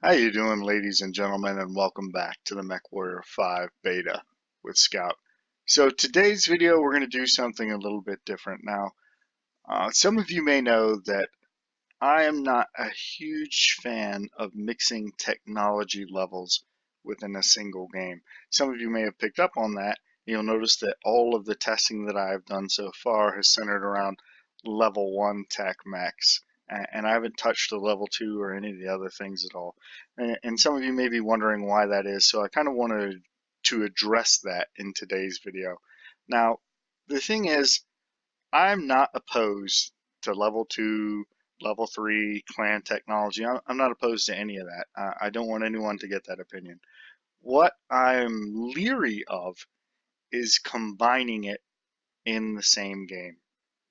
How you doing, ladies and gentlemen, and welcome back to the MechWarrior 5 beta with Scout. So today's video, we're going to do something a little bit different. Now, some of you may know that I am not a huge fan of mixing technology levels within a single game. Some of you may have picked up on that. You'll notice that all of the testing that I've done so far has centered around level 1 tech mechs, and I haven't touched the level 2 or any of the other things at all. And some of you may be wondering why that is, so I kind of wanted to address that in today's video. Now, the thing is, I'm not opposed to level 2, level 3 clan technology. I'm not opposed to any of that. I don't want anyone to get that opinion. What I'm leery of is combining it in the same game.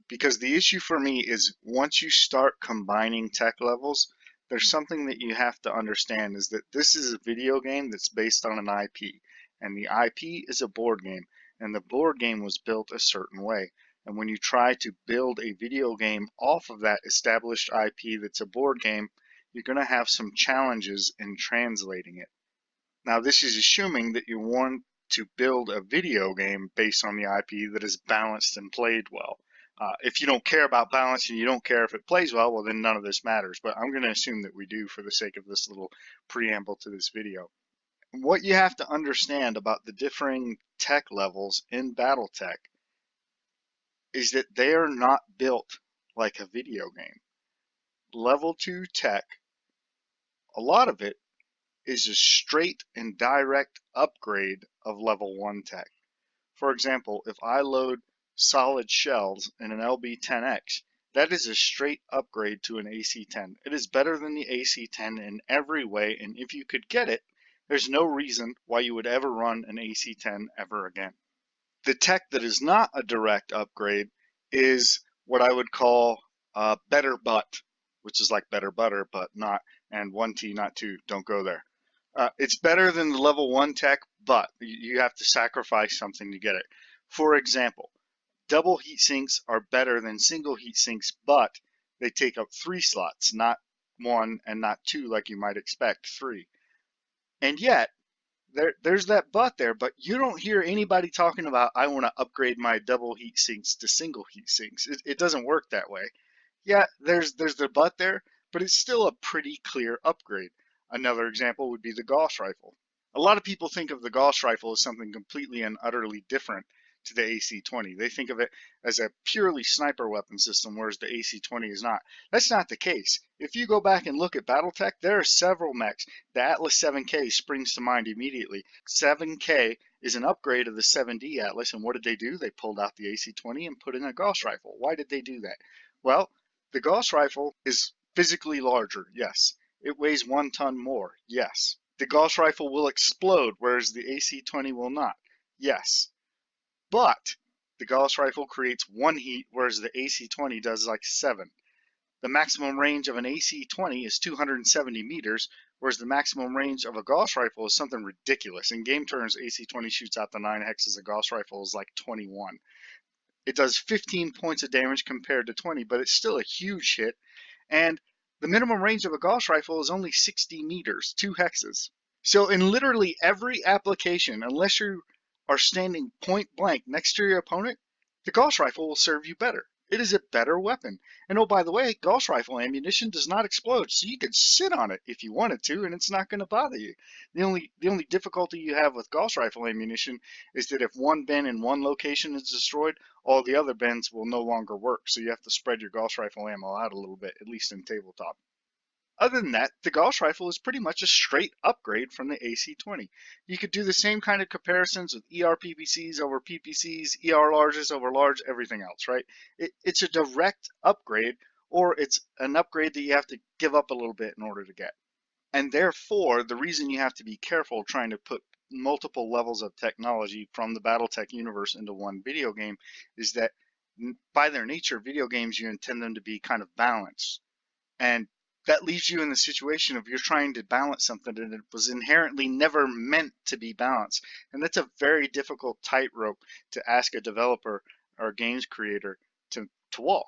Because the issue for me is once you start combining tech levels, there's something that you have to understand is that this is a video game that's based on an IP. And the IP is a board game. And the board game was built a certain way. And when you try to build a video game off of that established IP that's a board game, you're going to have some challenges in translating it. Now, this is assuming that you want to build a video game based on the IP that is balanced and played well. If you don't care about balance and you don't care if it plays well, then none of this matters. But I'm going to assume that we do for the sake of this little preamble to this video. What you have to understand about the differing tech levels in BattleTech is that they are not built like a video game. Level 2 tech, a lot of it is a straight and direct upgrade of level 1 tech. For example, if I load solid shells in an LB-10X, that is a straight upgrade to an AC-10. It is better than the AC-10 in every way, and if you could get it, there's no reason why you would ever run an AC-10 ever again. The tech that is not a direct upgrade is what I would call better butt, which is like better butter, but not, and 1T, not 2, don't go there. It's better than the level 1 tech, but you have to sacrifice something to get it. For example, double heat sinks are better than single heat sinks, but they take up 3 slots, not 1 and not 2 like you might expect, 3. And yet, there's that but there, but you don't hear anybody talking about, I want to upgrade my double heat sinks to single heat sinks. It doesn't work that way. Yeah, there's the but there, but it's still a pretty clear upgrade. Another example would be the Gauss rifle. A lot of people think of the Gauss rifle as something completely and utterly different to the AC-20. They think of it as a purely sniper weapon system, whereas the AC-20 is not. That's not the case. If you go back and look at BattleTech, there are several mechs. The Atlas 7K springs to mind immediately. 7K is an upgrade of the 7D Atlas, and what did they do? They pulled out the AC-20 and put in a Gauss rifle. Why did they do that? Well, the Gauss rifle is physically larger, yes. It weighs 1 ton more, yes. The Gauss rifle will explode, whereas the AC-20 will not, yes. But the Gauss rifle creates 1 heat, whereas the AC-20 does like 7. The maximum range of an AC-20 is 270 meters, whereas the maximum range of a Gauss rifle is something ridiculous. In game terms, AC-20 shoots out the 9 hexes, a Gauss rifle is like 21. It does 15 points of damage compared to 20, but it's still a huge hit. And the minimum range of a Gauss rifle is only 60 meters, 2 hexes. So in literally every application, unless you are standing point blank next to your opponent, the Gauss rifle will serve you better. It is a better weapon. And oh, by the way, Gauss rifle ammunition does not explode, so you could sit on it if you wanted to, and it's not going to bother you. The only difficulty you have with Gauss rifle ammunition is that if one bin in one location is destroyed, all the other bins will no longer work. So you have to spread your Gauss rifle ammo out a little bit, at least in tabletop. Other than that, the Gauss rifle is pretty much a straight upgrade from the AC-20. You could do the same kind of comparisons with ER PPCs over PPCs, ER larges over large, everything else, right? It's a direct upgrade, or it's an upgrade that you have to give up a little bit in order to get. And therefore, the reason you have to be careful trying to put multiple levels of technology from the BattleTech universe into one video game is that by their nature, video games, you intend them to be kind of balanced. And that leaves you in the situation of you're trying to balance something and it was inherently never meant to be balanced. And that's a very difficult tightrope to ask a developer or a games creator to walk.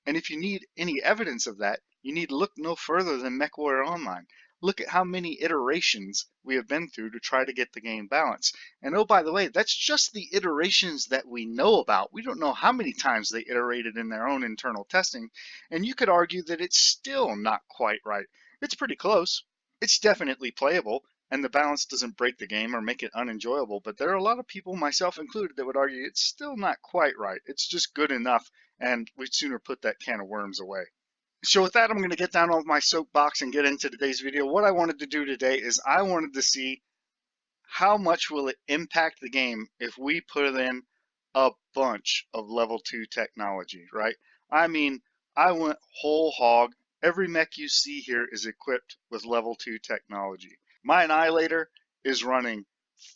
And if you need any evidence of that, You need look no further than MechWarrior Online. Look at how many iterations we have been through to try to get the game balanced. And oh, by the way, that's just the iterations that we know about. We don't know how many times they iterated in their own internal testing, and you could argue that it's still not quite right. It's pretty close. It's definitely playable, and the balance doesn't break the game or make it unenjoyable, but there are a lot of people, myself included, that would argue it's still not quite right. It's just good enough, and we'd sooner put that can of worms away. So with that, I'm going to get down off my soapbox and get into today's video. What I wanted to do today is I wanted to see how much will it impact the game if we put in a bunch of level 2 technology, right? I mean, I went whole hog. Every mech you see here is equipped with level 2 technology. My Annihilator is running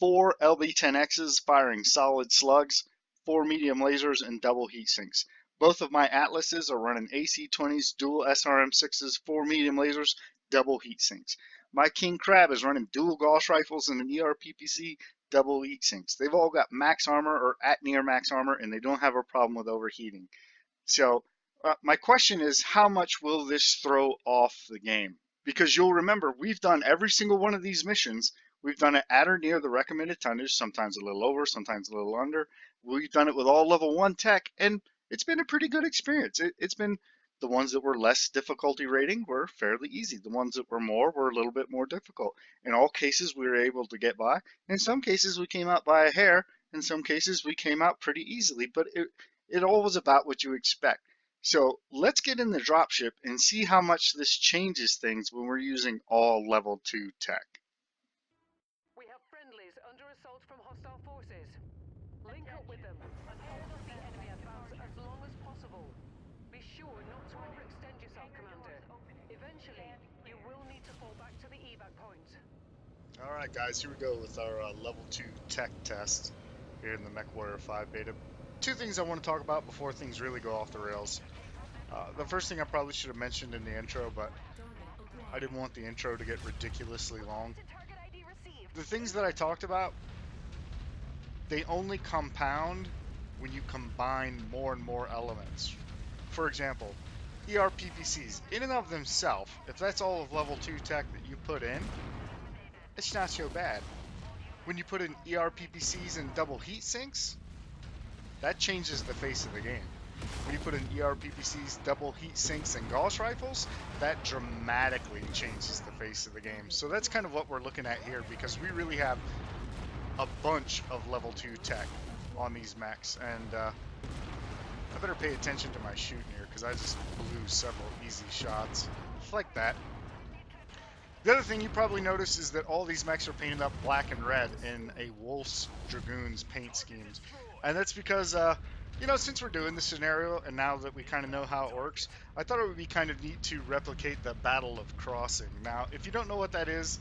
4 LB-10Xs firing solid slugs, 4 medium lasers, and double heat sinks. Both of my Atlases are running AC-20s, dual SRM-6s, 4 medium lasers, double heat sinks. My King Crab is running dual Gauss rifles and an ERPPC, double heat sinks. They've all got max armor or at near max armor, and they don't have a problem with overheating. So my question is, how much will this throw off the game? Because you'll remember, we've done every single one of these missions. We've done it at or near the recommended tonnage, sometimes a little over, sometimes a little under. We've done it with all level 1 tech, and it's been a pretty good experience. It's been the ones that were less difficulty rating were fairly easy. The ones that were more were a little bit more difficult. In all cases, we were able to get by. In some cases, we came out by a hair. In some cases, we came out pretty easily, but it all was about what you expect. So let's get in the dropship and see how much this changes things when we're using all level 2 tech. We have friendlies under assault from hostile forces. Link up with them and hold off the enemy advance as long as possible. Be sure not to overextend yourself, Commander. Eventually, you will need to fall back to the evac point. Alright guys, here we go with our level 2 tech test here in the MechWarrior 5 beta. Two things I want to talk about before things really go off the rails. The first thing I probably should have mentioned in the intro, but I didn't want the intro to get ridiculously long. The things that I talked about, they only compound when you combine more and more elements. For example, ERPPCs, in and of themselves, if that's all of level 2 tech that you put in, it's not so bad. When you put in ERPPCs and double heat sinks, that changes the face of the game. When you put in ERPPCs, double heat sinks, and Gauss rifles, that dramatically changes the face of the game. So that's kind of what we're looking at here, because we really have a bunch of level 2 tech on these mechs, and I better pay attention to my shooting here, because I just blew several easy shots. Just like that. The other thing you probably noticed is that all these mechs are painted up black and red in a Wolf's Dragoons paint schemes. And that's because, you know, since we're doing this scenario, and now that we kind of know how it works, I thought it would be kind of neat to replicate the Battle of Crossing. Now, if you don't know what that is,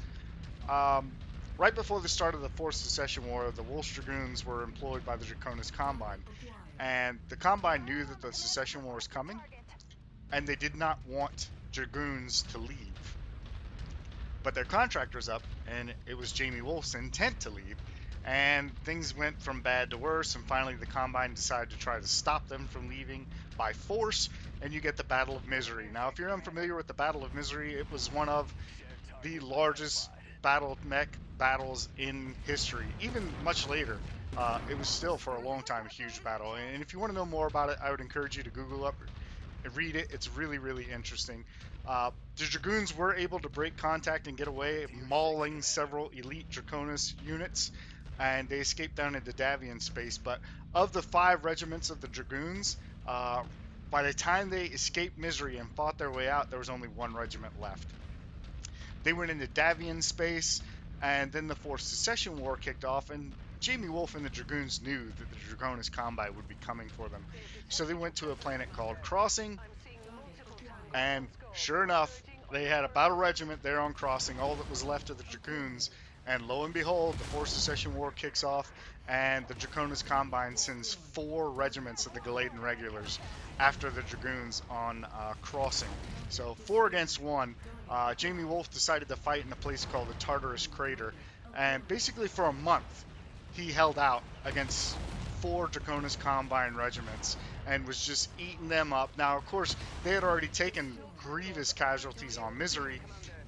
right before the start of the Fourth Secession War, the Wolf's Dragoons were employed by the Draconis Combine. And the Combine knew that the Secession War was coming, and they did not want Dragoons to leave. But their contract was up, and it was Jamie Wolf's intent to leave, and things went from bad to worse, and finally the Combine decided to try to stop them from leaving by force, and you get the Battle of Misery. Now, if you're unfamiliar with the Battle of Misery, it was one of the largest battle mech battles in history, even much later. It was still, for a long time, a huge battle, and if you want to know more about it, I would encourage you to Google up and read it. It's really, really interesting. The Dragoons were able to break contact and get away, mauling several elite Draconis units, and they escaped down into Davian space. But of the 5 regiments of the Dragoons, by the time they escaped misery and fought their way out, there was only 1 regiment left. They went into Davian space, and then the Fourth Secession War kicked off, and Jamie Wolf and the Dragoons knew that the Draconis Combine would be coming for them. So they went to a planet called Crossing, and sure enough, they had about a regiment there on Crossing, all that was left of the Dragoons, and lo and behold, the Fourth Secession War kicks off, and the Draconis Combine sends 4 regiments of the Galadan Regulars after the Dragoons on Crossing. So 4 against 1. Jamie Wolf decided to fight in a place called the Tartarus Crater, and basically for a month, he held out against 4 Draconis Combine regiments, and was just eating them up. Now, of course, they had already taken grievous casualties on Misery,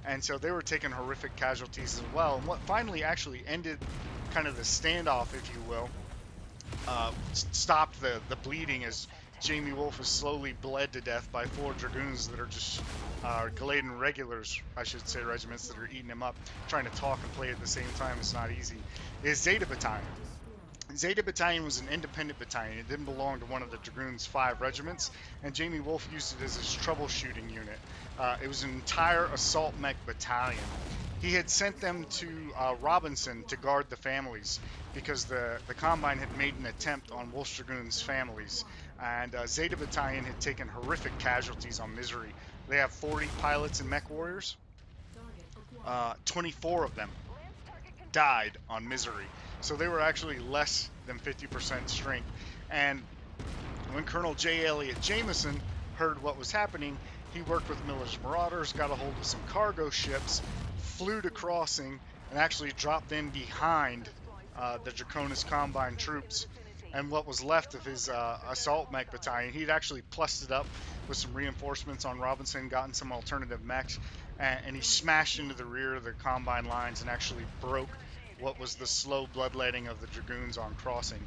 and so they were taking horrific casualties as well. And what finally actually ended kind of the standoff, if you will, stopped the bleeding as Jamie Wolf is slowly bled to death by 4 Dragoons that are just Galadan regulars, I should say, regiments that are eating him up. Trying to talk and play at the same time is not easy. Is Zeta Battalion. Zeta Battalion was an independent battalion. It didn't belong to one of the Dragoons' 5 regiments, and Jamie Wolf used it as his troubleshooting unit. It was an entire assault mech battalion. He had sent them to Robinson to guard the families because the Combine had made an attempt on Wolf's Dragoons' families, and Zeta Battalion had taken horrific casualties on Misery. They have 40 pilots and mech warriors. 24 of them died on Misery. So they were actually less than 50% strength. And when Colonel J. Elliott Jameson heard what was happening, he worked with Miller's Marauders, got a hold of some cargo ships, flew to crossing, and actually dropped in behind the Draconis Combine troops. And what was left of his assault mech battalion, he'd actually plussed it up with some reinforcements on Robinson, gotten some alternative mechs, and he smashed into the rear of the Combine lines and actually broke what was the slow bloodletting of the Dragoons on crossing.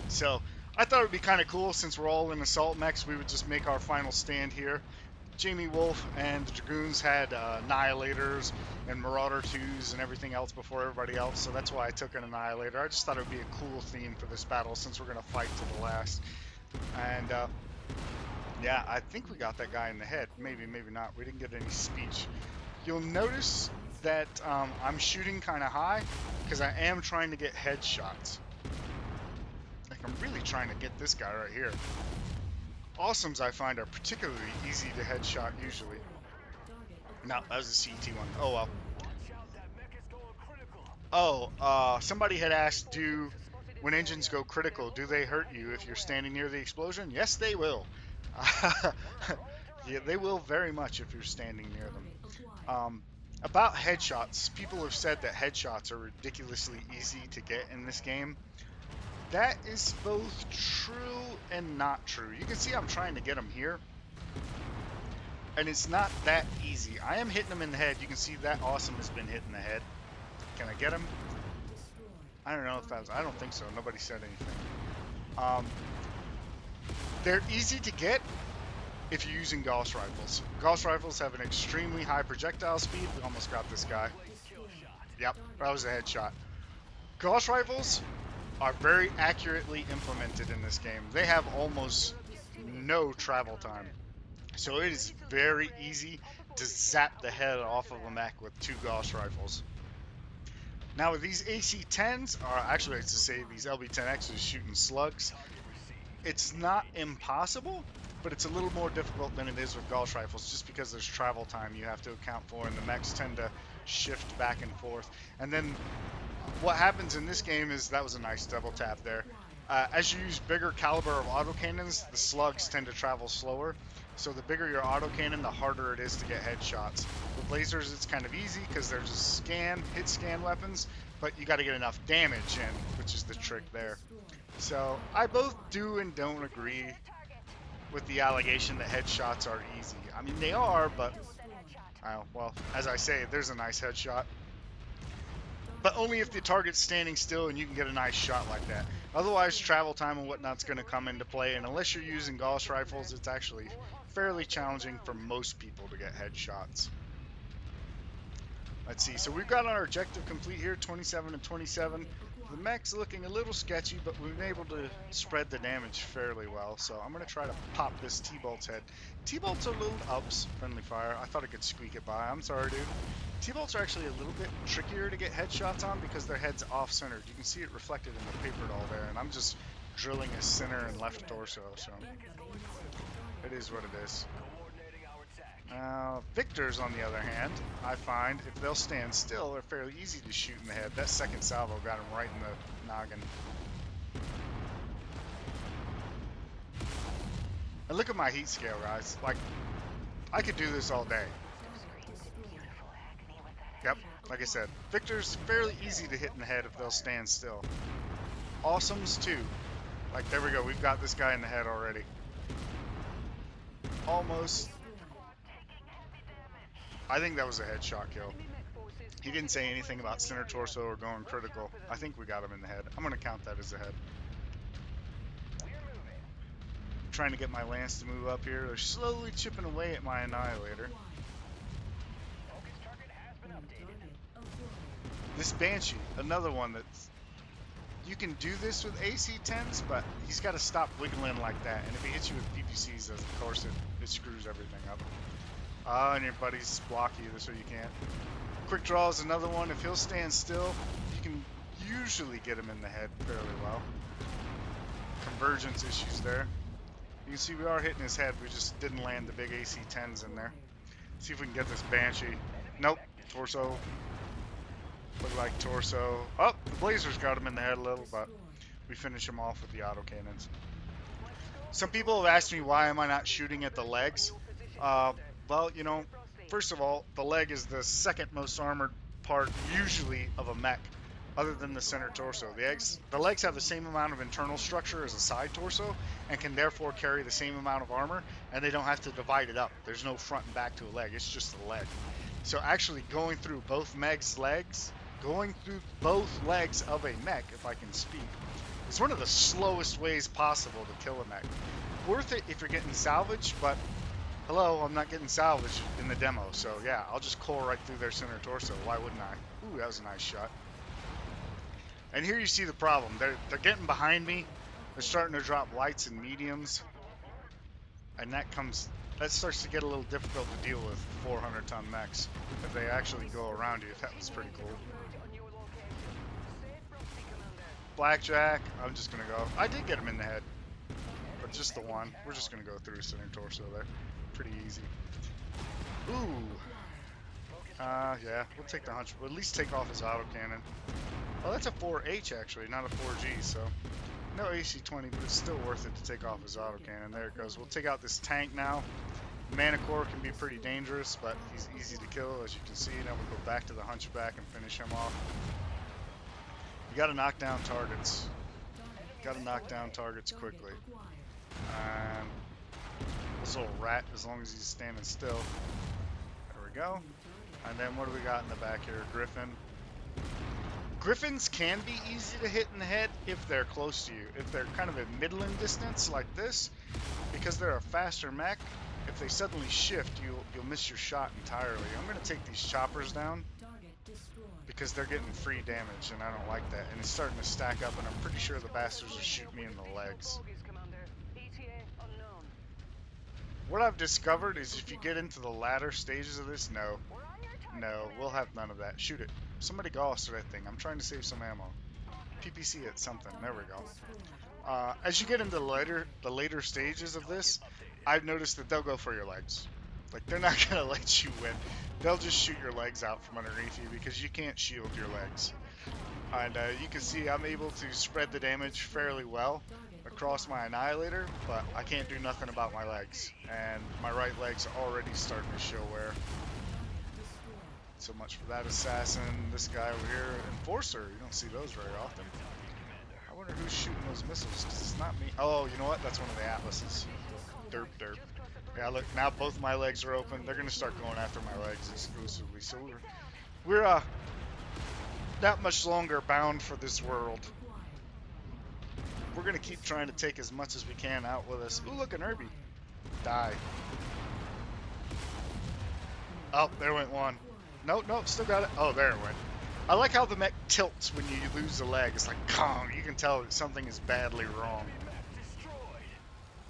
So I thought it would be kind of cool, since we're all in assault mechs, we would just make our final stand here. Jamie Wolf and the Dragoons had Annihilators and Marauder 2s and everything else before everybody else, so that's why I took an Annihilator. I just thought it would be a cool theme for this battle, since we're going to fight to the last. And yeah, I think we got that guy in the head. Maybe, maybe not. We didn't get any speech. You'll notice that I'm shooting kind of high because I am trying to get headshots. Like, I'm really trying to get this guy right here. Awesomes, I find, are particularly easy to headshot usually. No, that was a CET one. Oh well. Oh, somebody had asked, when engines go critical, do they hurt you if you're standing near the explosion? Yes, they will. Yeah, they will very much if you're standing near them. About headshots, people have said that headshots are ridiculously easy to get in this game. That is both true and not true. You can see I'm trying to get them here, and it's not that easy. I am hitting them in the head. You can see that Awesome has been hit in the head. Can I get him? I don't know if that was, I don't think so. Nobody said anything. They're easy to get if you're using Gauss rifles. Gauss rifles have an extremely high projectile speed. We almost got this guy. Yep, that was a headshot. Gauss rifles are very accurately implemented in this game. They have almost no travel time. So it is very easy to zap the head off of a mech with 2 Gauss rifles. Now with these AC-10s, or actually I should say these LB-10Xs shooting slugs, it's not impossible, but it's a little more difficult than it is with Gauss rifles, just because there's travel time you have to account for, and the mechs tend to shift back and forth. And then what happens in this game is, that was a nice double tap there. As you use bigger caliber of autocannons, the slugs tend to travel slower. So the bigger your autocannon, the harder it is to get headshots. With lasers, it's kind of easy because they're just hit scan weapons, but you got to get enough damage in, which is the trick there. So I both do and don't agree with the allegation that headshots are easy. I mean, they are, but well, as I say, there's a nice headshot. But only if the target's standing still and you can get a nice shot like that. Otherwise, travel time and whatnot's going to come into play, and unless you're using Gauss rifles, it's actually fairly challenging for most people to get headshots. Let's see, so we've got our objective complete here, 27 and 27. The mech's looking a little sketchy, but we've been able to spread the damage fairly well, so I'm going to try to pop this T-Bolt's head. T-Bolts are little ups, friendly fire. I thought I could squeak it by. I'm sorry, dude. T-Bolts are actually a little bit trickier to get headshots on because their head's off-centered. You can see it reflected in the paper doll there, and I'm just drilling his center and left torso, so it is what it is. Victors, on the other hand, I find if they'll stand still, they're fairly easy to shoot in the head. That second salvo got him right in the noggin. And look at my heat scale, guys. Like, I could do this all day. Yep, like I said, Victor's fairly easy to hit in the head if they'll stand still. Awesomes too. Like, there we go. We've got this guy in the head already. Almost. I think that was a headshot kill. He didn't say anything about center torso or going critical. I think we got him in the head. I'm going to count that as a head. Trying to get my Lance to move up here. They're slowly chipping away at my Annihilator. This Banshee, another one that's... You can do this with AC-10s, but he's got to stop wiggling like that. And if he hits you with PPCs, of course, it screws everything up. And your buddy's blocky you so you can't. Quick Draw is another one. If he'll stand still, you can usually get him in the head fairly well. Convergence issues there. You can see we are hitting his head. We just didn't land the big AC-10s in there. See if we can get this Banshee. Nope. Torso. Look like torso. Oh, the Blazers got him in the head a little, but we finish him off with the autocannons. Some people have asked me why am I not shooting at the legs. Well, you know, first of all, the leg is the second most armored part usually of a mech, other than the center torso. The legs have the same amount of internal structure as a side torso and can therefore carry the same amount of armor, and they don't have to divide it up. There's no front and back to a leg. It's just a leg. So actually going through both legs of a mech, if I can speak, is one of the slowest ways possible to kill a mech. Worth it if you're getting salvage, but hello, I'm not getting salvage in the demo, so yeah, I'll just core right through their center torso. Why wouldn't I? Ooh, that was a nice shot. And here you see the problem. They're getting behind me. They're starting to drop lights and mediums, and that starts to get a little difficult to deal with 400-ton mechs if they actually go around you. That was pretty cool. Blackjack, I'm just gonna go. I did get him in the head, but just the one. We're just gonna go through center torso there. Pretty easy. Ooh. Yeah, we'll take the hunch. We'll at least take off his autocannon. Oh, that's a 4H actually, not a 4G, so no AC-20, but it's still worth it to take off his autocannon. There it goes. We'll take out this tank now. Manicore can be pretty dangerous, but he's easy to kill, as you can see. Now we'll go back to the hunchback and finish him off. You gotta knock down targets. Gotta knock down targets quickly. And this little rat, as long as he's standing still. There we go. And then what do we got in the back here? Griffin. Griffins can be easy to hit in the head if they're close to you. If they're kind of a middling distance like this, because they're a faster mech, if they suddenly shift, you'll miss your shot entirely. I'm going to take these choppers down because they're getting free damage, and I don't like that. And it's starting to stack up, and I'm pretty sure the bastards will shoot me in the legs. What I've discovered is if you get into the latter stages of this, no, we'll have none of that. Shoot it. Somebody gauss that thing. I'm trying to save some ammo. PPC at something. There we go. As you get into the later stages of this, I've noticed that they'll go for your legs. Like, they're not going to let you win. They'll just shoot your legs out from underneath you because you can't shield your legs. And you can see I'm able to spread the damage fairly well across my Annihilator, but I can't do nothing about my legs. And my right leg's already starting to show wear. So much for that assassin. This guy over here, Enforcer. You don't see those very often. I wonder who's shooting those missiles, because it's not me. Oh, you know what? That's one of the Atlases. Derp, derp. Yeah, look, now both my legs are open. They're going to start going after my legs exclusively. So we're not much longer bound for this world. We're going to keep trying to take as much as we can out with us. Ooh, look, an Irby. Die. Oh, there went one. Nope, still got it. Oh, there it went. I like how the mech tilts when you lose a leg. It's like, Kong. You can tell that something is badly wrong.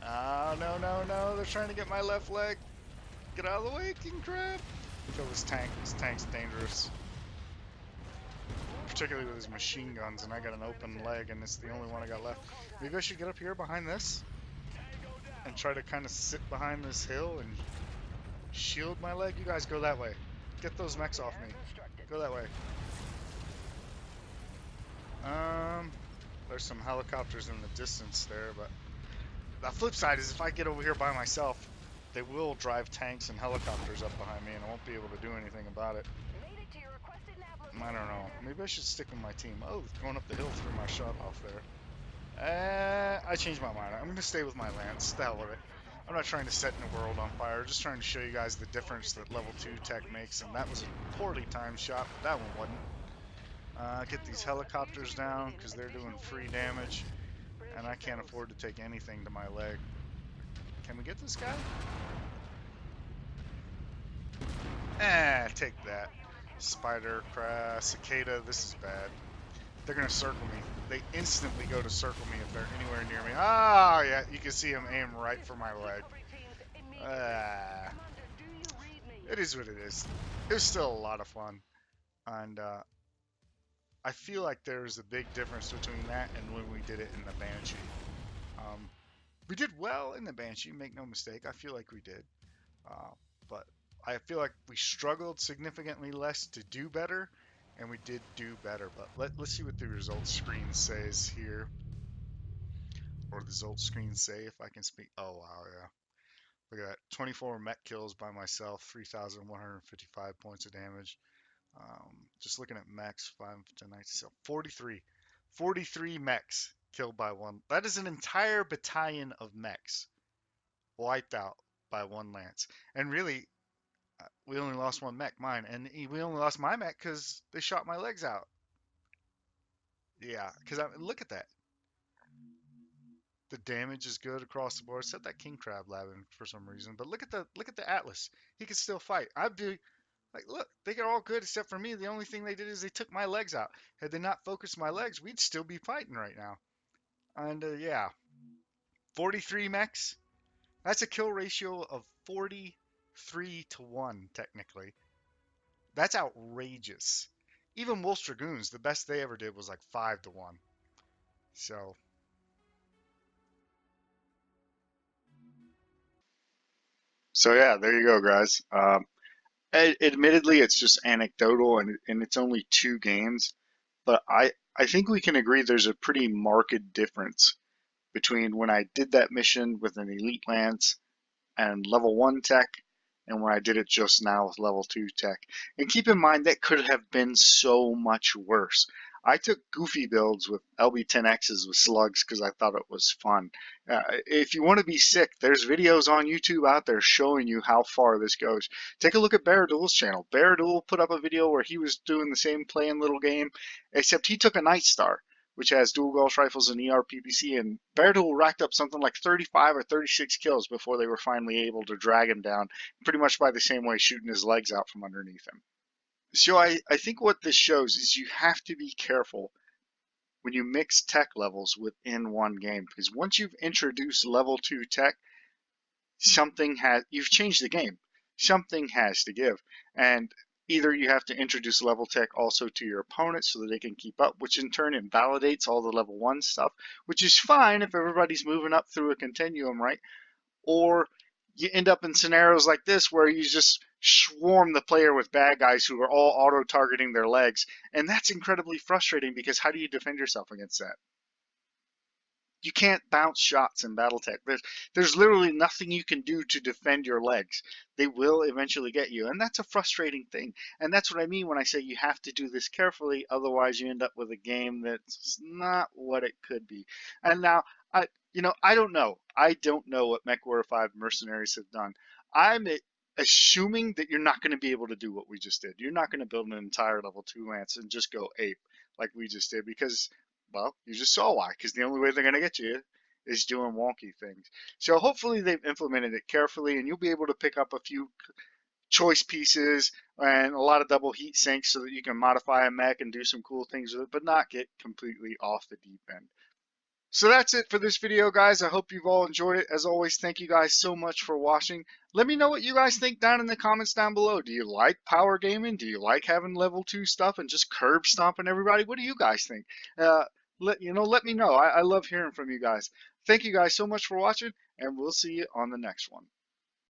Oh, no. They're trying to get my left leg. Get out of the way, king crab. Kill this tank. This tank's dangerous. Particularly with his machine guns, and I got an open leg, and it's the only one I got left. Maybe I should get up here behind this and try to kind of sit behind this hill and shield my leg. You guys go that way. Get those mechs off me. Go that way. There's some helicopters in the distance there, but the flip side is if I get over here by myself, they will drive tanks and helicopters up behind me, and I won't be able to do anything about it. I don't know. Maybe I should stick with my team. Oh, going up the hill threw my shot off there. I changed my mind. I'm going to stay with my lance. The hell with it. I'm not trying to set the world on fire. Just trying to show you guys the difference that level 2 tech makes. And that was a poorly timed shot, but that one wasn't. Get these helicopters down because they're doing free damage. And I can't afford to take anything to my leg. Can we get this guy? Take that. Spider, crash, cicada, this is bad. They're going to circle me. They instantly go to circle me if they're anywhere near me. Ah, yeah, you can see them aim right for my leg. Ah, it is what it is. It was still a lot of fun. And I feel like there's a big difference between that and when we did it in the Banshee. We did well in the Banshee, make no mistake. I feel like we did. But I feel like we struggled significantly less to do better, and we did do better. But let's see what the results screen says here. Or the results screen say, if I can speak. Oh, wow, yeah. Look at that. 24 mech kills by myself, 3,155 points of damage. Just looking at mechs, 5 to 90, so 43. 43 mechs killed by one. That is an entire battalion of mechs wiped out by one lance. And really, we only lost one mech, mine. And we only lost my mech because they shot my legs out. Yeah, because look at that. The damage is good across the board. Set that king crab labbing for some reason, but look at the Atlas. He can still fight. I'd be like, look, they got all good except for me. The only thing they did is they took my legs out. Had they not focused my legs, we'd still be fighting right now. And yeah, 43 mechs. That's a kill ratio of 43 to 1 technically. That's outrageous. Even Wolf's Dragoons, the best they ever did was like 5 to 1. So So yeah, there you go, guys. Admittedly, it's just anecdotal, and it's only 2 games, but I think we can agree there's a pretty marked difference between when I did that mission with an elite lance and level 1 tech, and when I did it just now with level 2 tech. And keep in mind that could have been so much worse. I took goofy builds with LB10Xs with slugs because I thought it was fun. If you want to be sick, there's videos on YouTube out there showing you how far this goes. Take a look at Baradul's channel. Baradul put up a video where he was doing the same playing little game, except he took a Night Star, which has dual Gauss rifles and ER-PPC, and Baradul racked up something like 35 or 36 kills before they were finally able to drag him down, pretty much by the same way, shooting his legs out from underneath him. So I think what this shows is you have to be careful when you mix tech levels within one game, because once you've introduced level 2 tech, you've changed the game. Something has to give. And either you have to introduce level tech also to your opponent so that they can keep up, which in turn invalidates all the level 1 stuff, which is fine if everybody's moving up through a continuum, right? Or you end up in scenarios like this where you just swarm the player with bad guys who are all auto-targeting their legs, and that's incredibly frustrating because how do you defend yourself against that? You can't bounce shots in BattleTech. There's literally nothing you can do to defend your legs. They will eventually get you, and that's a frustrating thing. And that's what I mean when I say you have to do this carefully, otherwise you end up with a game that's not what it could be. And now, I don't know. I don't know what MechWarrior 5 Mercenaries have done. I'm assuming that you're not going to be able to do what we just did. You're not going to build an entire level 2 lance and just go ape like we just did because, well, you just saw why, because the only way they're going to get you is doing wonky things. So hopefully they've implemented it carefully, and you'll be able to pick up a few choice pieces and a lot of double heat sinks so that you can modify a mech and do some cool things with it, but not get completely off the deep end. So that's it for this video, guys. I hope you've all enjoyed it. As always, thank you guys so much for watching. Let me know what you guys think down in the comments down below. Do you like power gaming? Do you like having level 2 stuff and just curb stomping everybody? What do you guys think? Let me know. I love hearing from you guys. Thank you guys so much for watching, and we'll see you on the next one.